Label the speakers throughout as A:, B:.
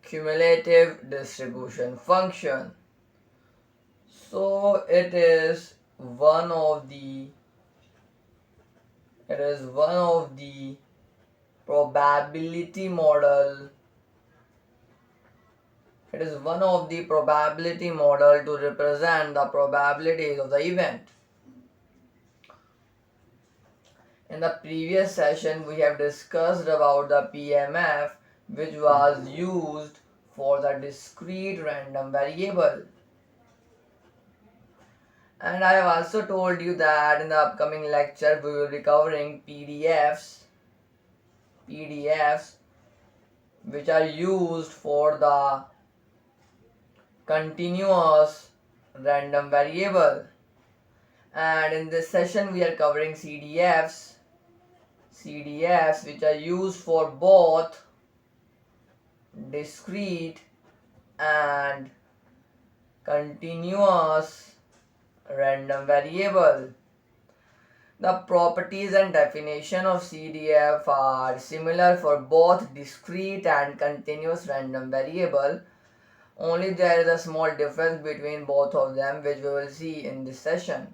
A: cumulative distribution function. So it is one of the probability model. It is one of the probability model to represent the probabilities of the event. In the previous session, we have discussed about the PMF, which was used for the discrete random variable. And I have also told you that in the upcoming lecture, we will be covering PDFs, which are used for the continuous random variable. And in this session, we are covering CDFs, which are used for both discrete and continuous random variable. The properties and definition of CDF are similar for both discrete and continuous random variable. Only there is a small difference between both of them, which we will see in this session.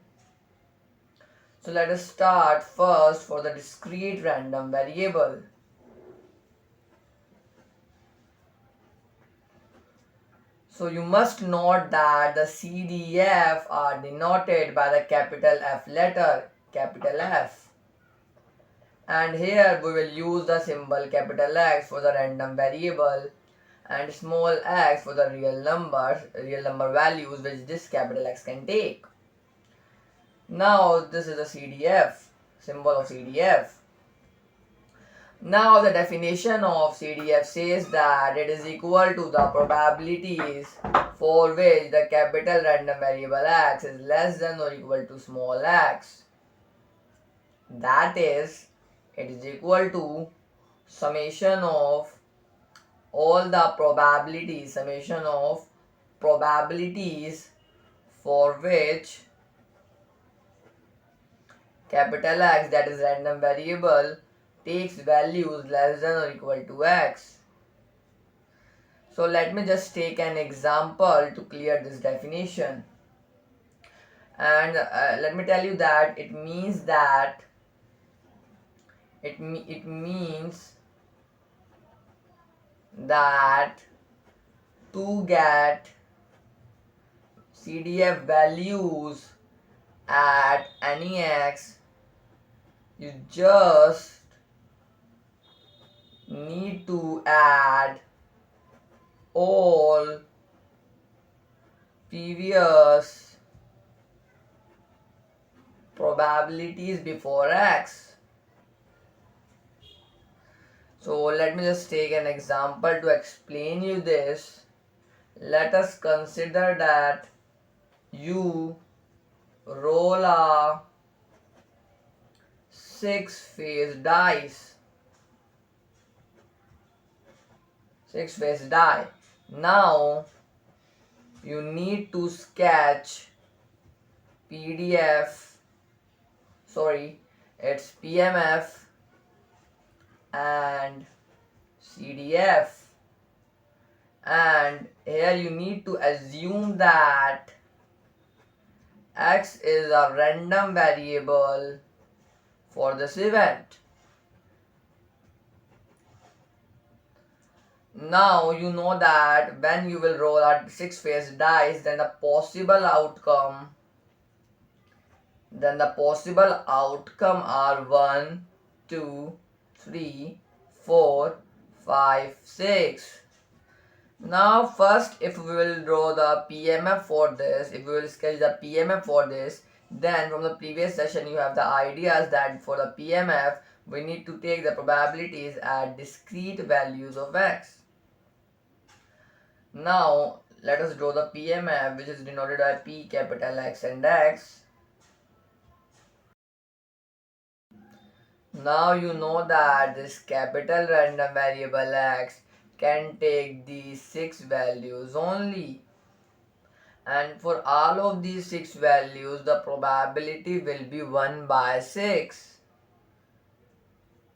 A: So let us start first for the discrete random variable. So you must note that the CDF are denoted by the capital F letter, capital F. And here we will use the symbol capital X for the random variable and small x for the real number values which this capital X can take. Now this is the CDF, symbol of CDF. Now the definition of CDF says that it is equal to the probabilities for which the capital random variable x is less than or equal to small x. That is, it is equal to summation of all the probabilities, for which capital X, that is random variable, takes values less than or equal to x. So let me just take an example to clear this definition. And let me tell you that it means that to get CDF values at any x, you just need to add all previous probabilities before x. So let me just take an example to explain you this. Let us consider that you roll a 6-face dice. 6-face die. Now you need to sketch it's PMF and CDF, and here you need to assume that x is a random variable for this event. Now you know that when you will roll a 6-face dice, then the possible outcome are 1, 2, 3, 4, 5, 6. Now first, if we will draw the PMF for this, if we will sketch the PMF for this, then from the previous session you have the ideas that for the PMF we need to take the probabilities at discrete values of x. Now let us draw the PMF, which is denoted by P capital X and X. Now you know that this capital random variable x can take these 6 values only, and for all of these 6 values the probability will be 1 by 6.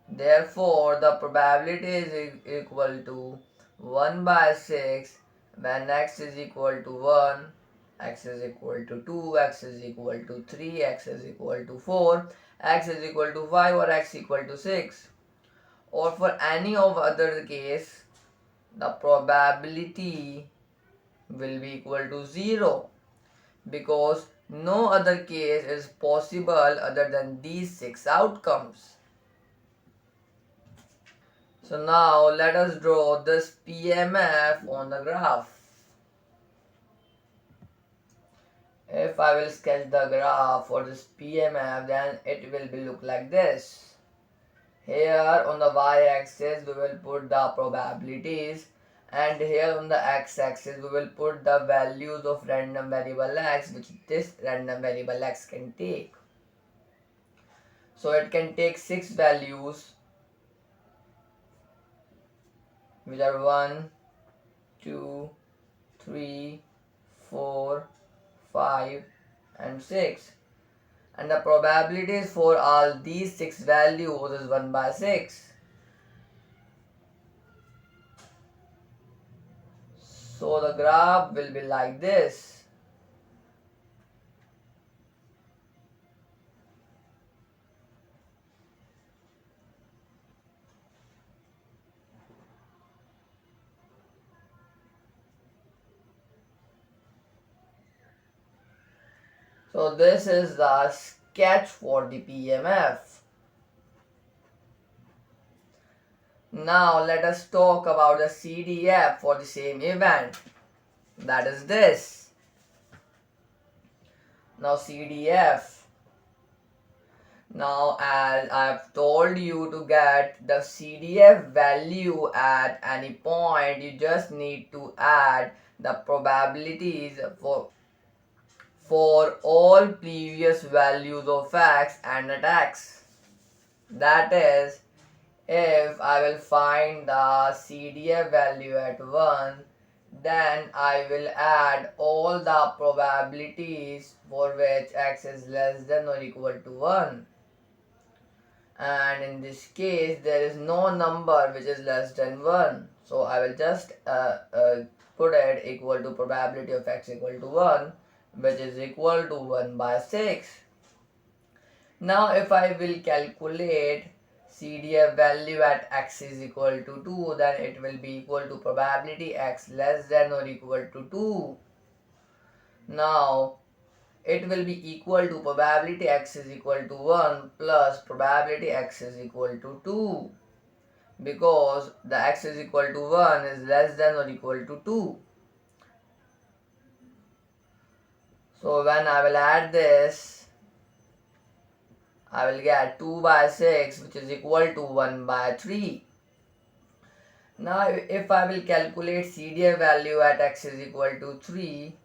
A: Therefore the probability is equal to 1 by 6 when x is equal to 1, x is equal to 2, x is equal to 3, x is equal to 4, x is equal to 5 or x equal to 6. Or for any of other case, the probability will be equal to 0 because no other case is possible other than these 6 outcomes. So now let us draw this PMF on the graph. If I will sketch the graph for this PMF, then it will be look like this. Here on the y-axis we will put the probabilities, and here on the x-axis we will put the values of random variable x which this random variable x can take. So it can take 6 values which are 1, 2, 3, 4, 5 and 6. And the probabilities for all these 6 values is 1 by 6. So the graph will be like this. So this is the sketch for the PMF. Now let us talk about the CDF for the same event. That is this. Now CDF. Now as I have told you, to get the CDF value at any point, you just need to add the probabilities for all previous values of x and at x. That is, if I will find the CDF value at 1, then I will add all the probabilities for which x is less than or equal to 1. And in this case, there is no number which is less than 1. So I will just put it equal to probability of x equal to 1, which is equal to 1 by 6. Now if I will calculate CDF value at x is equal to 2, then it will be equal to probability x less than or equal to 2. Now it will be equal to probability x is equal to 1 plus probability x is equal to 2, because the x is equal to 1 is less than or equal to 2. So when I will add this, I will get 2 by 6 which is equal to 1 by 3. Now if I will calculate CDF value at x is equal to 3,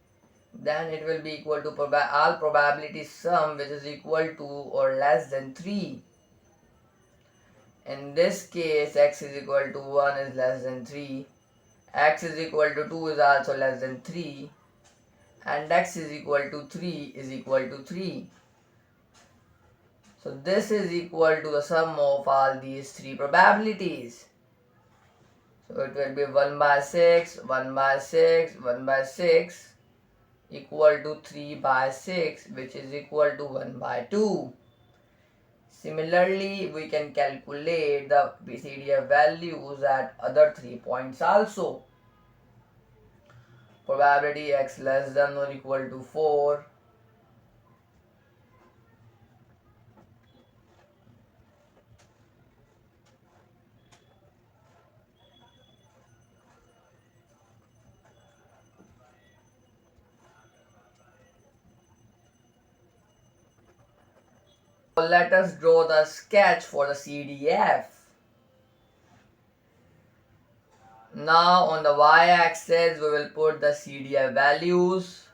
A: then it will be equal to all probability sum which is equal to or less than 3. In this case, x is equal to 1 is less than 3, x is equal to 2 is also less than 3, and x is equal to 3 is equal to 3. So this is equal to the sum of all these 3 probabilities. So it will be 1 by 6, 1 by 6, 1 by 6 equal to 3 by 6, which is equal to 1 by 2. Similarly, we can calculate the CDF values at other 3 points also. Probability x less than or equal to 4, let us draw the sketch for the CDF. Now on the y-axis we will put the CDF values,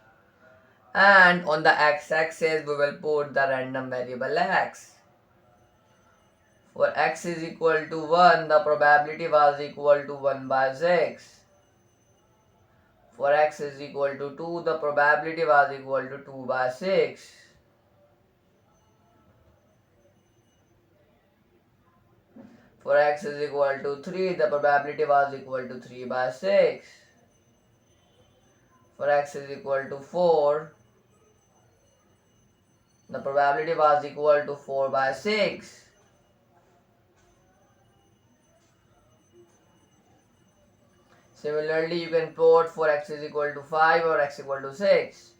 A: and on the x-axis we will put the random variable x. For x is equal to 1, the probability was equal to 1 by 6. For x is equal to 2, the probability was equal to 2 by 6. For x is equal to 3, the probability was equal to 3 by 6. For x is equal to 4, the probability was equal to 4 by 6. Similarly, you can plot for x is equal to 5 or x equal to 6.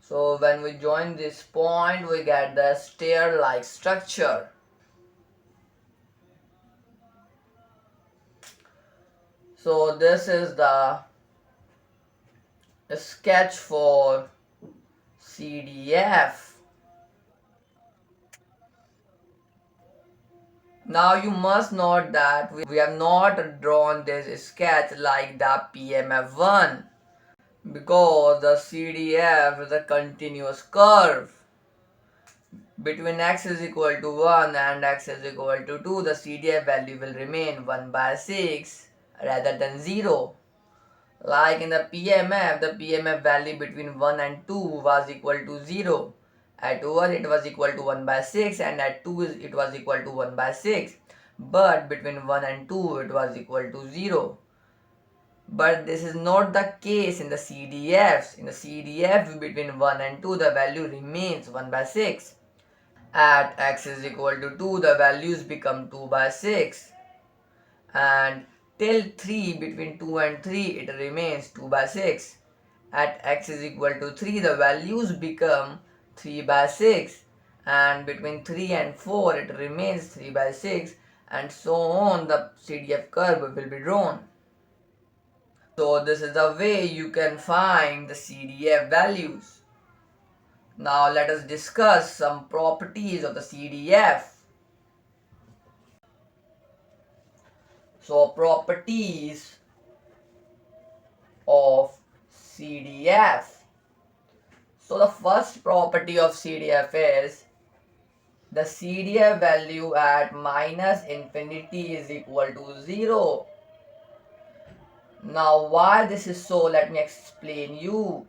A: So when we join this point, we get the stair-like structure. So this is the sketch for CDF. Now you must note that we have not drawn this sketch like the PMF1 because the CDF is a continuous curve. Between x is equal to 1 and x is equal to 2, the CDF value will remain 1 by 6 rather than 0. Like in the PMF value between 1 and 2 was equal to 0. At 1 it was equal to 1 by 6 and at 2 it was equal to 1 by 6. But between 1 and 2 it was equal to 0. But this is not the case in the CDFs. In the CDF between 1 and 2 the value remains 1 by 6. At x is equal to 2 the values become 2 by 6. And till 3 between 2 and 3 it remains 2 by 6. At x is equal to 3 the values become 3 by 6 and between 3 and 4 it remains 3 by 6 and so on the CDF curve will be drawn. So this is the way you can find the CDF values. Now let us discuss some properties of the CDF. So properties of CDF. So the first property of CDF is the CDF value at minus infinity is equal to 0. Now why this is so, let me explain you.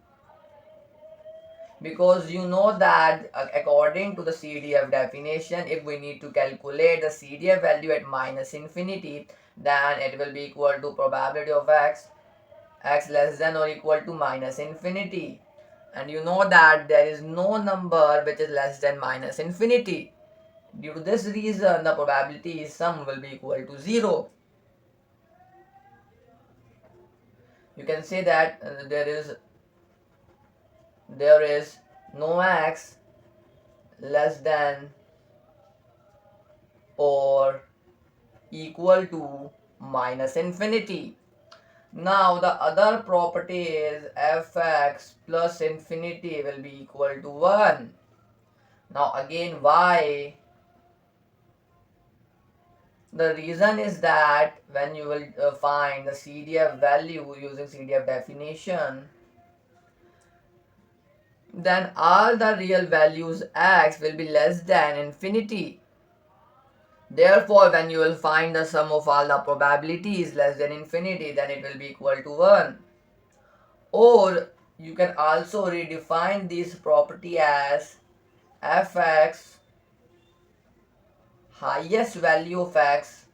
A: Because you know that according to the CDF definition, if we need to calculate the CDF value at minus infinity, then it will be equal to probability of x less than or equal to minus infinity. And you know that there is no number which is less than minus infinity. Due to this reason, the probability sum will be equal to 0. You can say that there is no x less than or equal to minus infinity. Now the other property is fx plus infinity will be equal to 1. Now again, why? The reason is that when you will find the CDF value using CDF definition, then all the real values x will be less than infinity. Therefore, when you will find the sum of all the probabilities less than infinity, then it will be equal to 1. Or you can also redefine this property as fx highest value of x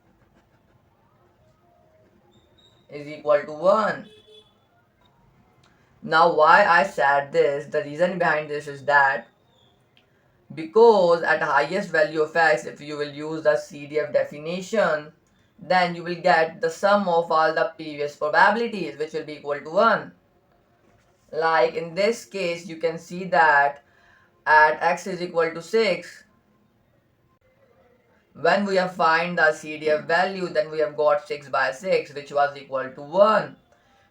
A: is equal to 1. Now why I said this, the reason behind this is that because at highest value of x, if you will use the CDF definition, then you will get the sum of all the previous probabilities which will be equal to 1. Like in this case, you can see that at x is equal to 6, when we have find the CDF value, then we have got 6 by 6 which was equal to 1.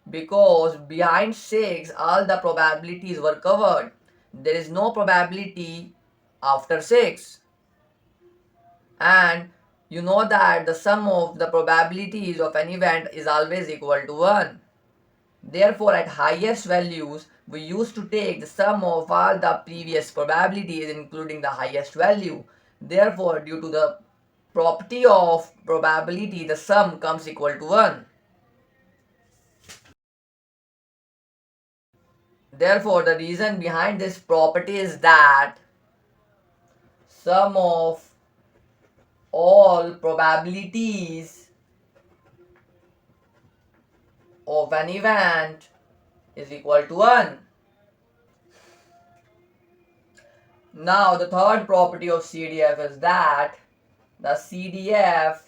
A: Because behind 6 all the probabilities were covered. There is no probability after 6. And you know that the sum of the probabilities of an event is always equal to 1. Therefore, at highest values, we used to take the sum of all the previous probabilities including the highest value. Therefore, due to the property of probability, the sum comes equal to 1. Therefore, the reason behind this property is that sum of all probabilities of an event is equal to 1. Now, the third property of CDF is that the CDF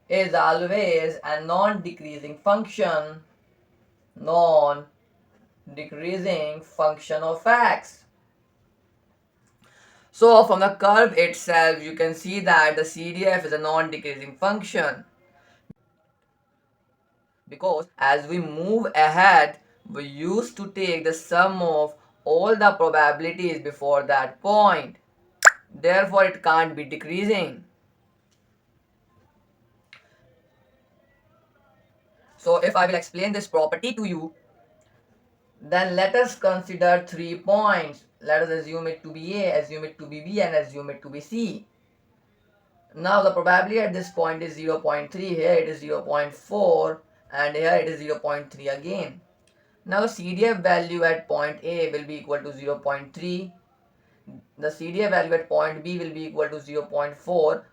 A: is always a non-decreasing function, non-decreasing function of x. So from the curve itself, you can see that the CDF is a non-decreasing function, because as we move ahead, we used to take the sum of all the probabilities before that point. Therefore, it can't be decreasing. So if I will explain this property to you, then let us consider 3 points. Let us assume it to be A, assume it to be B, and assume it to be C. Now the probability at this point is 0.3, here it is 0.4, and here it is 0.3 again. Now the CDF value at point A will be equal to 0.3. The CDF value at point B will be equal to 0.4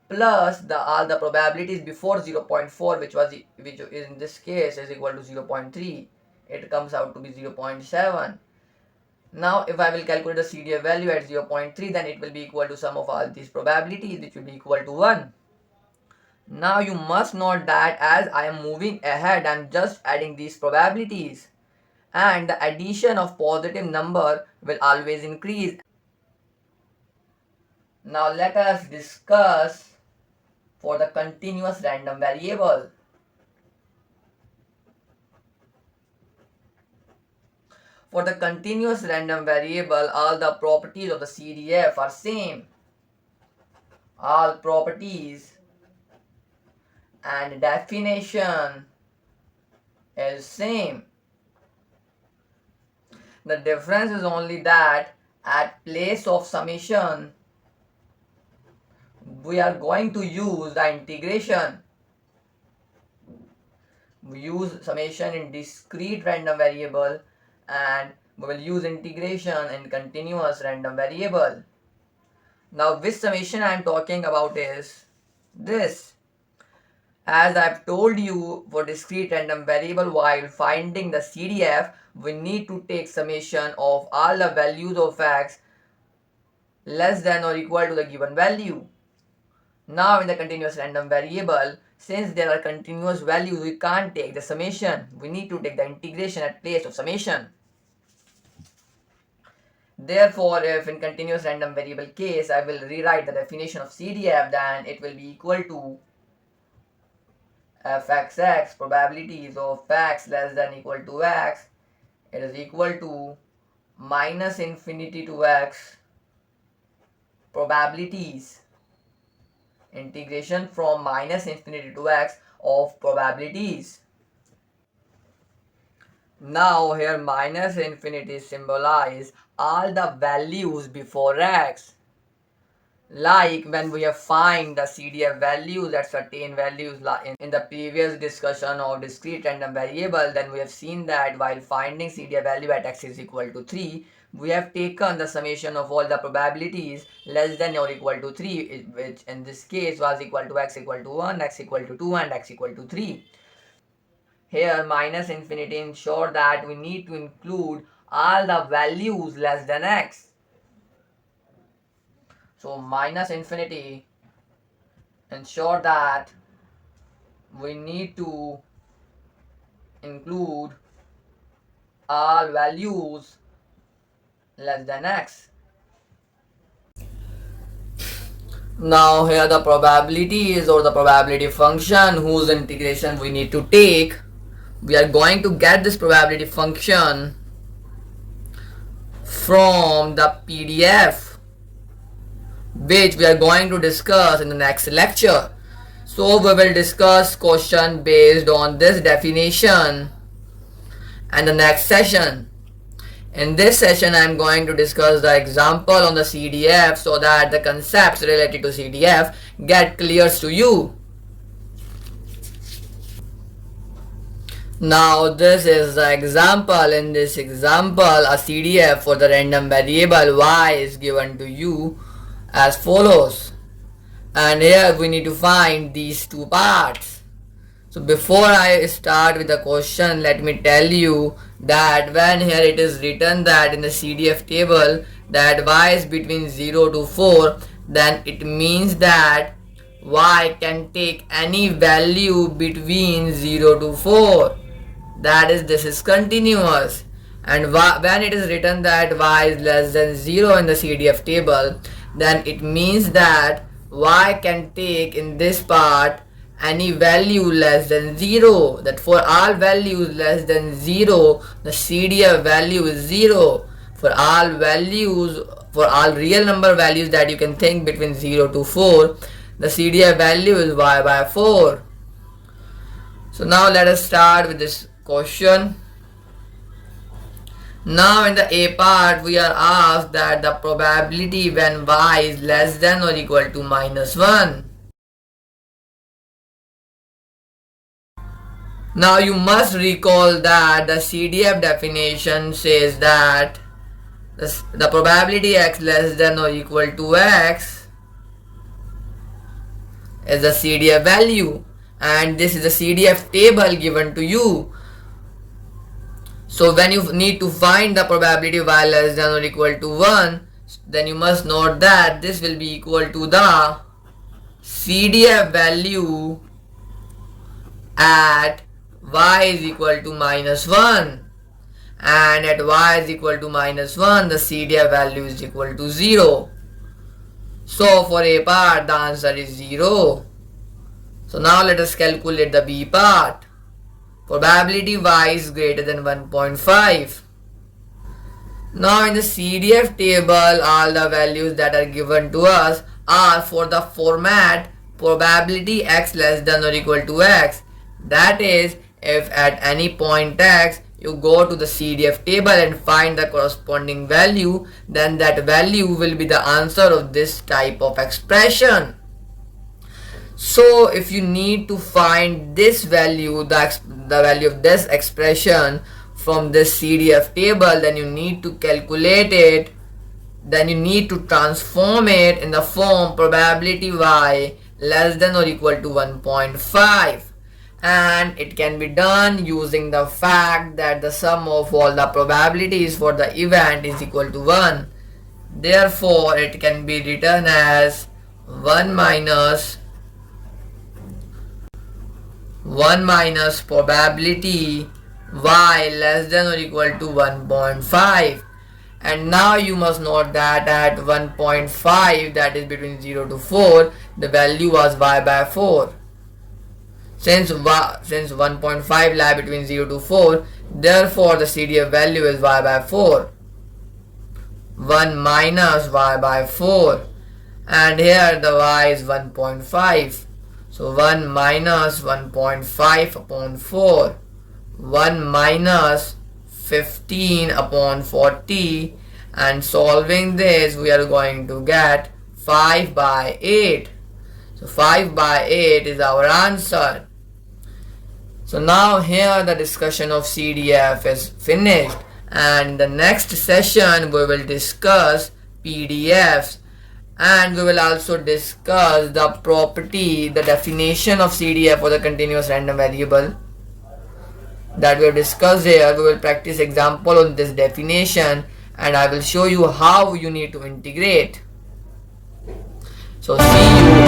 A: plus all the probabilities before 0.4, which is in this case is equal to 0.3. It comes out to be 0.7. Now if I will calculate the CDF value at 0.3, then it will be equal to sum of all these probabilities, which will be equal to 1. Now you must note that as I am moving ahead, I am just adding these probabilities, and the addition of positive number will always increase. Now let us discuss for the continuous random variable. For the continuous random variable, all the properties of the CDF are same. All properties and definition is same. The difference is only that at place of summation, we are going to use the integration. We use summation in discrete random variable, and we will use integration in continuous random variable. Now which summation I am talking about is this. As I have told you, for discrete random variable, while finding the CDF, we need to take summation of all the values of x less than or equal to the given value. Now in the continuous random variable, since there are continuous values, we can't take the summation. We need to take the integration at place of summation. Therefore, if in continuous random variable case, I will rewrite the definition of CDF, then it will be equal to fxx, probabilities of x less than equal to x, it is equal to minus infinity to x probabilities, integration from minus infinity to x of probabilities. Now here minus infinity symbolize all the values before x. Like when we have find the CDF values at certain values in the previous discussion of discrete random variable, then we have seen that while finding CDF value at x is equal to 3, we have taken the summation of all the probabilities less than or equal to 3, which in this case was equal to x equal to 1, x equal to 2, and x equal to 3. Here minus infinity ensure that we need to include all the values less than x. So minus infinity ensure that we need to include all values less than x. Now here the probability is, or the probability function whose integration we need to take. We are going to get this probability function from the PDF, which we are going to discuss in the next lecture. So we will discuss question based on this definition and the next session. In this session, I am going to discuss the example on the CDF so that the concepts related to CDF get clear to you. Now this is the example. In this example, a CDF for the random variable y is given to you as follows. And here we need to find these two parts. So before I start with the question, let me tell you that when here it is written that in the CDF table that y is between 0 to 4, then it means that y can take any value between 0 to 4. That is, this is continuous. And when it is written that y is less than 0 in the CDF table, then it means that y can take in this part any value less than 0. That for all values less than 0, the CDF value is 0. For all values, for all real number values that you can think between 0 to 4, the CDF value is y by 4. So now let us start with this question. Now in the A part we are asked that the probability when y is less than or equal to minus 1. Now you must recall that the CDF definition says that the probability x less than or equal to x is the CDF value, and this is the CDF table given to you. So when you need to find the probability y less than or equal to 1, then you must note that this will be equal to the CDF value at y is equal to minus 1, and at y is equal to minus 1 the CDF value is equal to 0. So for A part the answer is 0. So now let us calculate the B part. Probability y is greater than 1.5. Now in the CDF table all the values that are given to us are for the format probability x less than or equal to x. That is, if at any point x you go to the CDF table and find the corresponding value, then that value will be the answer of this type of expression. So if you need to find this value, the value of this expression from this CDF table, then you need to calculate it. Then you need to transform it in the form probability y less than or equal to 1.5. And it can be done using the fact that the sum of all the probabilities for the event is equal to 1. Therefore, it can be written as 1 minus probability y less than or equal to 1.5. And now you must note that at 1.5, that is between 0 to 4, the value was y by 4. Since 1.5 lie between 0 to 4, therefore the CDF value is y by 4. 1 minus y by 4. And here the y is 1.5. So 1 minus 1.5 upon 4. 1 minus 15 upon 40. And solving this, we are going to get 5 by 8. So 5 by 8 is our answer. So now here the discussion of CDF is finished, and in the next session we will discuss PDFs, and we will also discuss the property, the definition of CDF for the continuous random variable that we have discussed here. We will practice example on this definition, and I will show you how you need to integrate. So see you